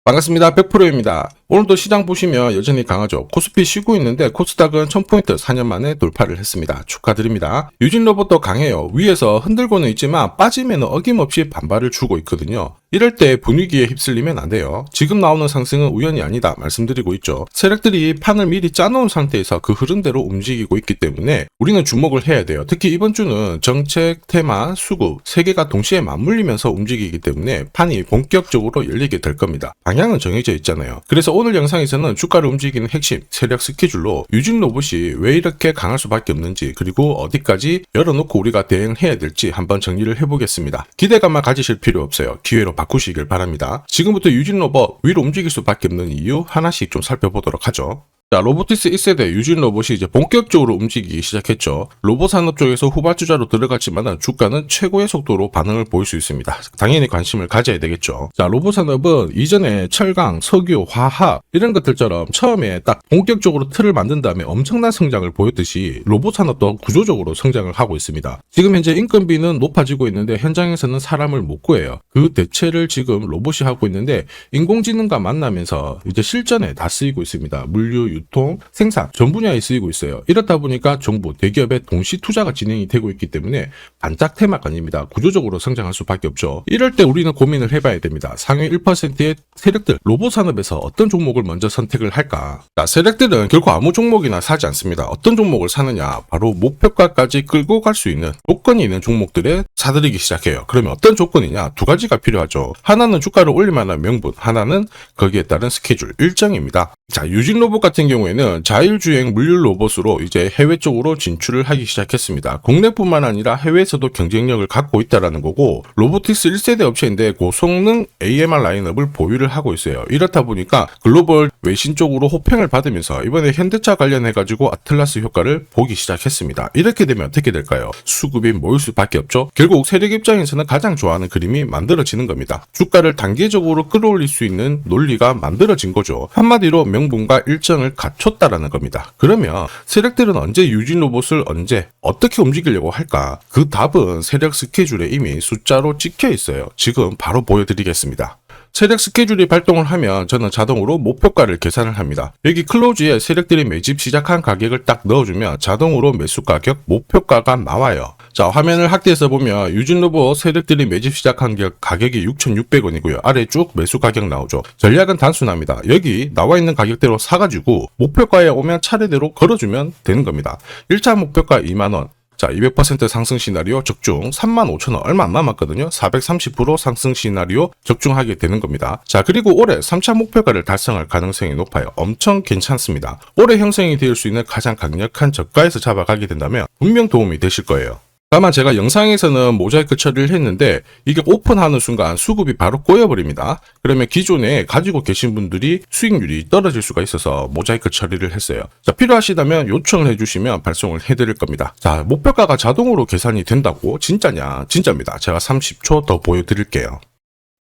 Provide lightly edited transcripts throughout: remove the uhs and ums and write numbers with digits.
반갑습니다. 100%입니다. 오늘도 시장 보시면 여전히 강하죠. 코스피 쉬고 있는데 코스닥은 1000포인트 4년 만에 돌파를 했습니다. 축하드립니다. 유진로봇도 강해요. 위에서 흔들고는 있지만 빠지면 어김없이 반발을 주고 있거든요. 이럴 때 분위기에 휩쓸리면 안 돼요. 지금 나오는 상승은 우연이 아니다 말씀드리고 있죠. 세력들이 판을 미리 짜놓은 상태에서 그 흐름대로 움직이고 있기 때문에 우리는 주목을 해야 돼요. 특히 이번 주는 정책, 테마, 수급 3개가 동시에 맞물리면서 움직이기 때문에 판이 본격적으로 열리게 될 겁니다. 방향은 정해져 있잖아요. 그래서 오늘 영상에서는 주가를 움직이는 핵심 세력 스케줄로 유진로봇이 왜 이렇게 강할 수밖에 없는지, 그리고 어디까지 열어놓고 우리가 대응해야 될지 한번 정리를 해보겠습니다. 기대감만 가지실 필요 없어요. 기회로 바꾸시길 바랍니다. 지금부터 유진로봇 위로 움직일 수밖에 없는 이유 하나씩 좀 살펴보도록 하죠. 자, 로보티스 1세대 유진로봇이 이제 본격적으로 움직이기 시작했죠. 로봇 산업 쪽에서 후발주자로 들어갔지만 주가는 최고의 속도로 반응을 보일 수 있습니다. 당연히 관심을 가져야 되겠죠. 자, 로봇 산업은 이전에 철강, 석유, 화학 이런 것들처럼 처음에 딱 본격적으로 틀을 만든 다음에 엄청난 성장을 보였듯이 로봇 산업도 구조적으로 성장을 하고 있습니다. 지금 현재 인건비는 높아지고 있는데 현장에서는 사람을 못 구해요. 그 대체를 지금 로봇이 하고 있는데 인공지능과 만나면서 이제 실전에 다 쓰이고 있습니다. 물류, 유통, 생산 전 분야에 쓰이고 있어요. 이렇다 보니까 정부, 대기업의 동시 투자가 진행이 되고 있기 때문에 반짝 테마가 아닙니다. 구조적으로 성장할 수밖에 없죠. 이럴 때 우리는 고민을 해봐야 됩니다. 상위 1%의 세력들, 로봇 산업에서 어떤 종목을 먼저 선택을 할까? 자, 세력들은 결코 아무 종목이나 사지 않습니다. 어떤 종목을 사느냐? 바로 목표가까지 끌고 갈 수 있는 조건이 있는 종목들에 사들이기 시작해요. 그러면 어떤 조건이냐? 두 가지가 필요하죠. 하나는 주가를 올릴 만한 명분, 하나는 거기에 따른 스케줄, 일정입니다. 자, 유진로봇 같은 경우에는 자율주행 물류 로봇으로 이제 해외 쪽으로 진출을 하기 시작했습니다. 국내뿐만 아니라 해외에서도 경쟁력을 갖고 있다라는 거고, 로보티스 1세대 업체인데 고성능 AMR 라인업을 보유를 하고 있어요. 이렇다 보니까 글로벌 외신 쪽으로 호평을 받으면서 이번에 현대차 관련해가지고 아틀라스 효과를 보기 시작했습니다. 이렇게 되면 어떻게 될까요? 수급이 모일 수밖에 없죠. 결국 세력 입장에서는 가장 좋아하는 그림이 만들어지는 겁니다. 주가를 단계적으로 끌어올릴 수 있는 논리가 만들어진 거죠. 한마디로 명분과 일정을 갖췄다라는 겁니다. 그러면 세력들은 언제 유진로봇을 언제 어떻게 움직이려고 할까? 그 답은 세력 스케줄에 이미 숫자로 찍혀 있어요. 지금 바로 보여드리겠습니다. 세력 스케줄이 발동을 하면 저는 자동으로 목표가를 계산을 합니다. 여기 클로즈에 세력들이 매집 시작한 가격을 딱 넣어주면 자동으로 매수 가격 목표가가 나와요. 자, 화면을 확대해서 보면 유진로봇 세력들이 매집 시작한 가격이 6,600원이고요. 아래 쭉 매수 가격 나오죠. 전략은 단순합니다. 여기 나와 있는 가격대로 사가지고 목표가에 오면 차례대로 걸어주면 되는 겁니다. 1차 목표가 2만원. 자, 200% 상승 시나리오 적중 35,000원 얼마 안 남았거든요. 430% 상승 시나리오 적중하게 되는 겁니다. 자, 그리고 올해 3차 목표가를 달성할 가능성이 높아요. 엄청 괜찮습니다. 올해 형성이 될 수 있는 가장 강력한 저가에서 잡아가게 된다면 분명 도움이 되실 거예요. 다만 제가 영상에서는 모자이크 처리를 했는데 이게 오픈하는 순간 수급이 바로 꼬여버립니다. 그러면 기존에 가지고 계신 분들이 수익률이 떨어질 수가 있어서 모자이크 처리를 했어요. 자, 필요하시다면 요청을 해주시면 발송을 해드릴 겁니다. 자, 목표가가 자동으로 계산이 된다고? 진짜냐? 진짜입니다. 제가 30초 더 보여드릴게요.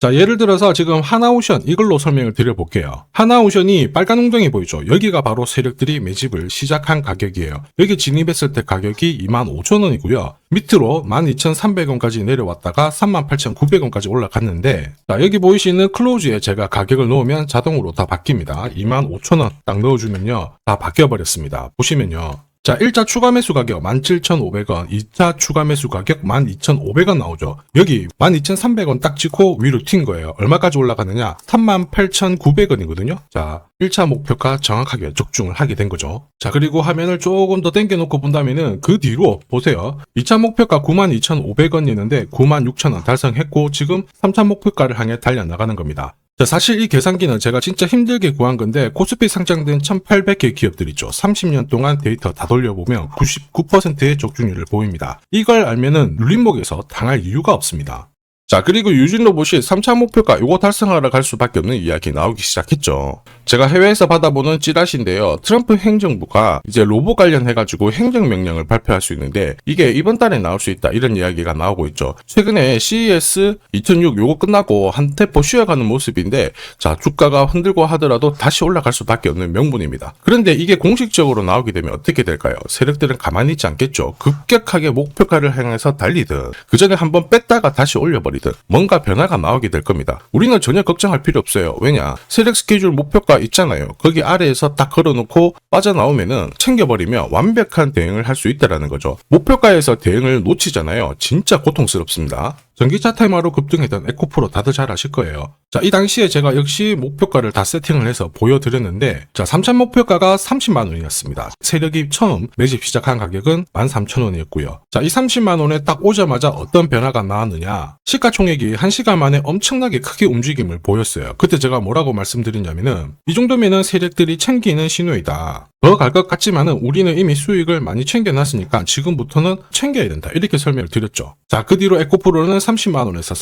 자, 예를 들어서 지금 하나오션 이걸로 설명을 드려볼게요. 하나오션이 빨간 웅덩이 보이죠? 여기가 바로 세력들이 매집을 시작한 가격이에요. 여기 진입했을 때 가격이 25,000원이고요. 밑으로 12,300원까지 내려왔다가 38,900원까지 올라갔는데, 자, 여기 보이시는 클로즈에 제가 가격을 넣으면 자동으로 다 바뀝니다. 25,000원 딱 넣어주면요, 다 바뀌어버렸습니다. 보시면요. 자, 1차 추가 매수 가격 17,500원, 2차 추가 매수 가격 12,500원 나오죠. 여기 12,300원 딱 찍고 위로 튄 거예요. 얼마까지 올라가느냐? 38,900원이거든요. 자, 1차 목표가 정확하게 적중을 하게 된 거죠. 자, 그리고 화면을 조금 더 당겨놓고 본다면은 그 뒤로 보세요. 2차 목표가 92,500원이었는데 96,000원 달성했고 지금 3차 목표가를 향해 달려나가는 겁니다. 자, 사실 이 계산기는 제가 진짜 힘들게 구한 건데 코스피 상장된 1,800개 기업들 있죠. 30년 동안 데이터 다 돌려보면 99%의 적중률을 보입니다. 이걸 알면은 눌림목에서 당할 이유가 없습니다. 자, 그리고 유진로봇이 3차 목표가 이거 달성하러 갈 수밖에 없는 이야기 나오기 시작했죠. 제가 해외에서 받아보는 찌라시인데요. 트럼프 행정부가 이제 로봇 관련해가지고 행정명령을 발표할 수 있는데 이게 이번 달에 나올 수 있다 이런 이야기가 나오고 있죠. 최근에 CES 2006 요거 끝나고 한 템포 쉬어가는 모습인데, 자, 주가가 흔들고 하더라도 다시 올라갈 수밖에 없는 명분입니다. 그런데 이게 공식적으로 나오게 되면 어떻게 될까요? 세력들은 가만히 있지 않겠죠. 급격하게 목표가를 향해서 달리든 그 전에 한번 뺐다가 다시 올려버리죠. 튕겨버리든 뭔가 변화가 나오게 될 겁니다. 우리는 전혀 걱정할 필요 없어요. 왜냐? 세력 스케줄 목표가 있잖아요. 거기 아래에서 딱 걸어놓고 빠져나오면은 챙겨버리면 완벽한 대응을 할 수 있다라는 거죠. 목표가에서 대응을 놓치잖아요. 진짜 고통스럽습니다. 전기차 테마로 급등했던 에코프로 다들 잘 아실 거예요. 자, 이 당시에 제가 역시 목표가를 다 세팅을 해서 보여드렸는데, 자, 3차 목표가가 30만 원이었습니다. 세력이 처음 매집 시작한 가격은 13,000원이었고요. 자, 이 30만 원에 딱 오자마자 어떤 변화가 나왔느냐? 시가총액이 1시간 만에 엄청나게 크게 움직임을 보였어요. 그때 제가 뭐라고 말씀드렸냐면은, 이 정도면은 세력들이 챙기는 신호이다. 더 갈 것 같지만은 우리는 이미 수익을 많이 챙겨놨으니까 지금부터는 챙겨야 된다. 이렇게 설명을 드렸죠. 자, 그 뒤로 에코프로는 30만원에서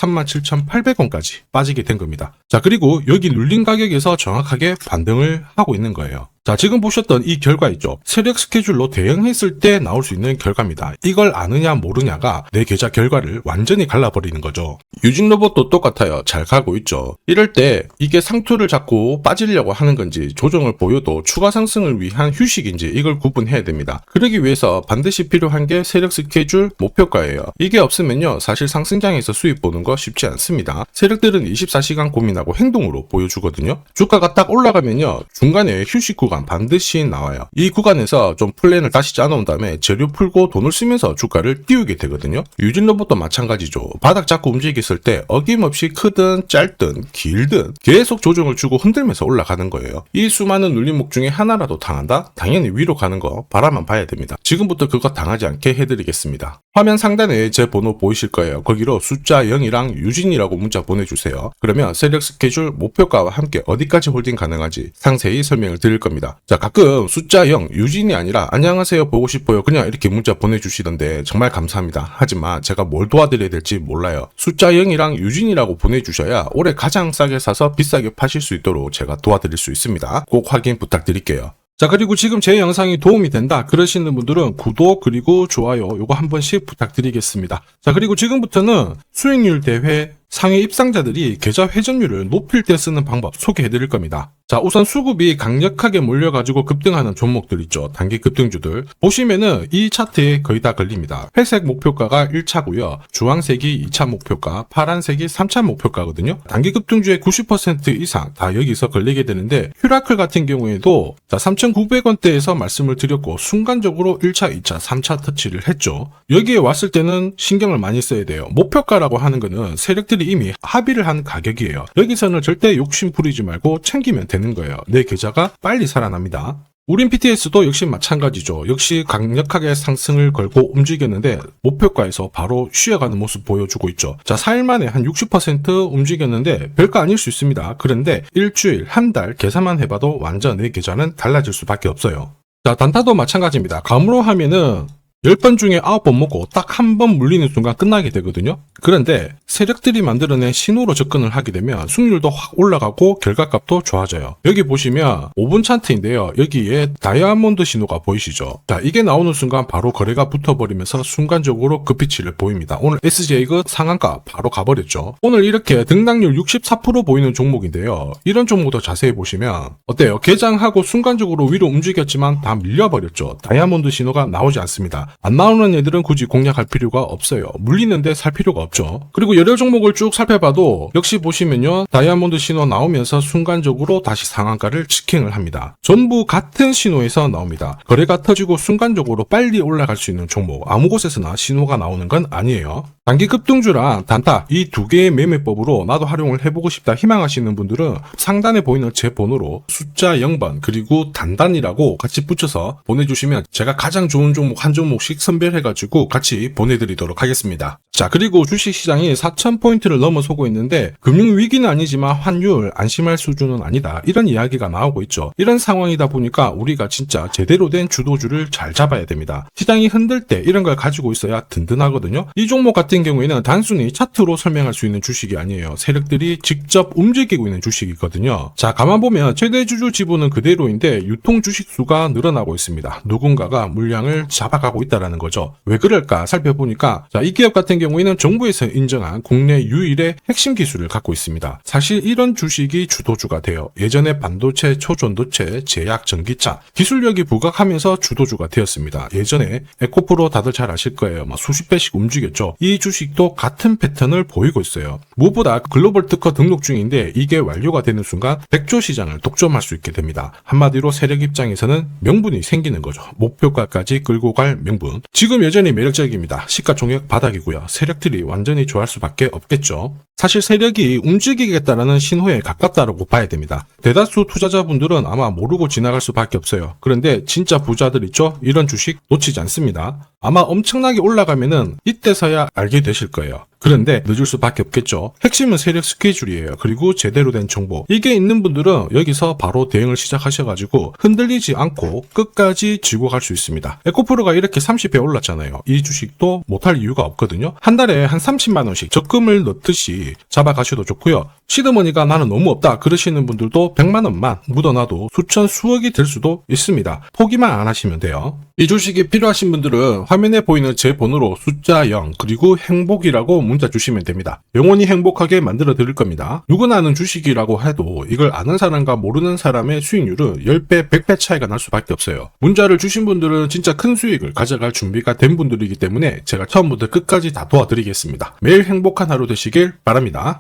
37,800원까지 빠지게 된 겁니다. 자, 그리고 여기 눌린 가격에서 정확하게 반등을 하고 있는 거예요. 자, 지금 보셨던 이 결과 있죠. 세력 스케줄로 대응했을 때 나올 수 있는 결과입니다. 이걸 아느냐 모르냐가 내 계좌 결과를 완전히 갈라버리는 거죠. 유진 로봇도 똑같아요. 잘 가고 있죠. 이럴 때 이게 상투를 잡고 빠지려고 하는 건지 조정을 보여도 추가 상승을 위한 휴식인지 이걸 구분해야 됩니다. 그러기 위해서 반드시 필요한 게 세력 스케줄 목표가예요. 이게 없으면요, 사실 상승장에서 수익 보는 거 쉽지 않습니다. 세력들은 24시간 고민하고 행동으로 보여주거든요. 주가가 딱 올라가면요, 중간에 휴식 구간 반드시 나와요. 이 구간에서 좀 플랜을 다시 짜놓은 다음에 재료 풀고 돈을 쓰면서 주가를 띄우게 되거든요. 유진 로봇도 마찬가지죠. 바닥 잡고 움직였을 때 어김없이 크든 짧든 길든 계속 조정을 주고 흔들면서 올라가는 거예요. 이 수많은 눌림목 중에 하나라도 당한다? 당연히 위로 가는 거 바라만 봐야 됩니다. 지금부터 그거 당하지 않게 해드리겠습니다. 화면 상단에 제 번호 보이실 거예요. 거기로 숫자 0이랑 유진이라고 문자 보내주세요. 그러면 세력 스케줄 목표가와 함께 어디까지 홀딩 가능한지 상세히 설명을 드릴 겁니다. 자, 가끔 숫자 0, 유진이 아니라 안녕하세요 보고 싶어요 그냥 이렇게 문자 보내주시던데 정말 감사합니다. 하지만 제가 뭘 도와드려야 될지 몰라요. 숫자 0이랑 유진이라고 보내주셔야 올해 가장 싸게 사서 비싸게 파실 수 있도록 제가 도와드릴 수 있습니다. 꼭 확인 부탁드릴게요. 자, 그리고 지금 제 영상이 도움이 된다 그러시는 분들은 구독 그리고 좋아요 요거 한 번씩 부탁드리겠습니다. 자, 그리고 지금부터는 수익률 대회 상위 입상자들이 계좌 회전율을 높일 때 쓰는 방법 소개해드릴 겁니다. 자, 우선 수급이 강력하게 몰려가지고 급등하는 종목들 있죠. 단기 급등주들. 보시면은 이 차트에 거의 다 걸립니다. 회색 목표가가 1차고요. 주황색이 2차 목표가, 파란색이 3차 목표가거든요. 단기 급등주의 90% 이상 다 여기서 걸리게 되는데, 휴라클 같은 경우에도 자 3,900원대에서 말씀을 드렸고 순간적으로 1차, 2차, 3차 터치를 했죠. 여기에 왔을 때는 신경을 많이 써야 돼요. 목표가라고 하는 거는 세력들이 이미 합의를 한 가격이에요. 여기서는 절대 욕심 부리지 말고 챙기면 되는 거예요. 내 계좌가 빨리 살아납니다. 우린 PTS도 역시 마찬가지죠. 역시 강력하게 상승을 걸고 움직였는데 목표가에서 바로 쉬어가는 모습 보여주고 있죠. 자, 4일 만에 한 60% 움직였는데 별거 아닐 수 있습니다. 그런데 일주일, 한 달 계산만 해봐도 완전 내 계좌는 달라질 수밖에 없어요. 자, 단타도 마찬가지입니다. 감으로 하면은 10번 중에 9번 먹고 딱 한 번 물리는 순간 끝나게 되거든요. 그런데 세력들이 만들어낸 신호로 접근을 하게 되면 수익률도 확 올라가고 결과값도 좋아져요. 여기 보시면 5분 차트인데요. 여기에 다이아몬드 신호가 보이시죠? 자, 이게 나오는 순간 바로 거래가 붙어버리면서 순간적으로 급피치를 보입니다. 오늘 SJ가 상한가 바로 가버렸죠. 오늘 이렇게 등락률 64% 보이는 종목인데요. 이런 종목도 자세히 보시면 어때요? 개장하고 순간적으로 위로 움직였지만 다 밀려버렸죠. 다이아몬드 신호가 나오지 않습니다. 안 나오는 애들은 굳이 공략할 필요가 없어요. 물리는데 살 필요가 없죠. 그리고 여러 종목을 쭉 살펴봐도 역시 보시면요, 다이아몬드 신호 나오면서 순간적으로 다시 상한가를 직행을 합니다. 전부 같은 신호에서 나옵니다. 거래가 터지고 순간적으로 빨리 올라갈 수 있는 종목, 아무 곳에서나 신호가 나오는 건 아니에요. 단기 급등주랑 단타 이 두 개의 매매법으로 나도 활용을 해보고 싶다 희망하시는 분들은 상단에 보이는 제 번호로 숫자 0번 그리고 단단이라고 같이 붙여서 보내주시면 제가 가장 좋은 종목 한 종목씩 선별해가지고 같이 보내드리도록 하겠습니다. 자, 그리고 주식시장이 4,000포인트를 넘어서고 있는데 금융위기는 아니지만 환율 안심할 수준은 아니다, 이런 이야기가 나오고 있죠. 이런 상황이다 보니까 우리가 진짜 제대로 된 주도주를 잘 잡아야 됩니다. 시장이 흔들 때 이런 걸 가지고 있어야 든든하거든요. 이 종목 같은 경우에는 단순히 차트로 설명할 수 있는 주식이 아니에요. 세력들이 직접 움직이고 있는 주식이거든요. 자, 가만 보면 최대 주주 지분은 그대로인데 유통 주식 수가 늘어나고 있습니다. 누군가가 물량을 잡아가고 있다라는 거죠. 왜 그럴까 살펴보니까 자, 이 기업 같은 경우 경우에는 정부에서 인정한 국내 유일의 핵심 기술을 갖고 있습니다. 사실 이런 주식이 주도주가 돼요. 예전에 반도체, 초전도체, 제약, 전기차 기술력이 부각하면서 주도주가 되었습니다. 예전에 에코프로 다들 잘 아실 거예요. 수십 배씩 움직였죠. 이 주식도 같은 패턴을 보이고 있어요. 무엇보다 글로벌 특허 등록 중인데 이게 완료가 되는 순간 100조 시장을 독점할 수 있게 됩니다. 한마디로 세력 입장에서는 명분이 생기는 거죠. 목표가까지 끌고 갈 명분. 지금 여전히 매력적입니다. 시가총액 바닥이고요. 세력들이 완전히 좋아할 수밖에 없겠죠. 사실 세력이 움직이겠다라는 신호에 가깝다고 봐야 됩니다. 대다수 투자자분들은 아마 모르고 지나갈 수밖에 없어요. 그런데 진짜 부자들 있죠? 이런 주식 놓치지 않습니다. 아마 엄청나게 올라가면은 이때서야 알게 되실 거예요. 그런데 늦을 수밖에 없겠죠. 핵심은 세력 스케줄이에요. 그리고 제대로 된 정보. 이게 있는 분들은 여기서 바로 대응을 시작하셔가지고 흔들리지 않고 끝까지 쥐고 갈 수 있습니다. 에코프로가 이렇게 30배 올랐잖아요. 이 주식도 못할 이유가 없거든요. 한 달에 한 30만 원씩 적금을 넣듯이 잡아가셔도 좋고요. 시드머니가 나는 너무 없다 그러시는 분들도 100만 원만 묻어놔도 수천 수억이 될 수도 있습니다. 포기만 안 하시면 돼요. 이 주식이 필요하신 분들은 화면에 보이는 제 번호로 숫자 0 그리고 행복이라고 문자 주시면 됩니다. 영원히 행복하게 만들어 드릴 겁니다. 누구나 아는 주식이라고 해도 이걸 아는 사람과 모르는 사람의 수익률은 10배, 100배 차이가 날 수밖에 없어요. 문자를 주신 분들은 진짜 큰 수익을 가져갈 준비가 된 분들이기 때문에 제가 처음부터 끝까지 다 도와드리겠습니다. 매일 행복한 하루 되시길 바랍니다.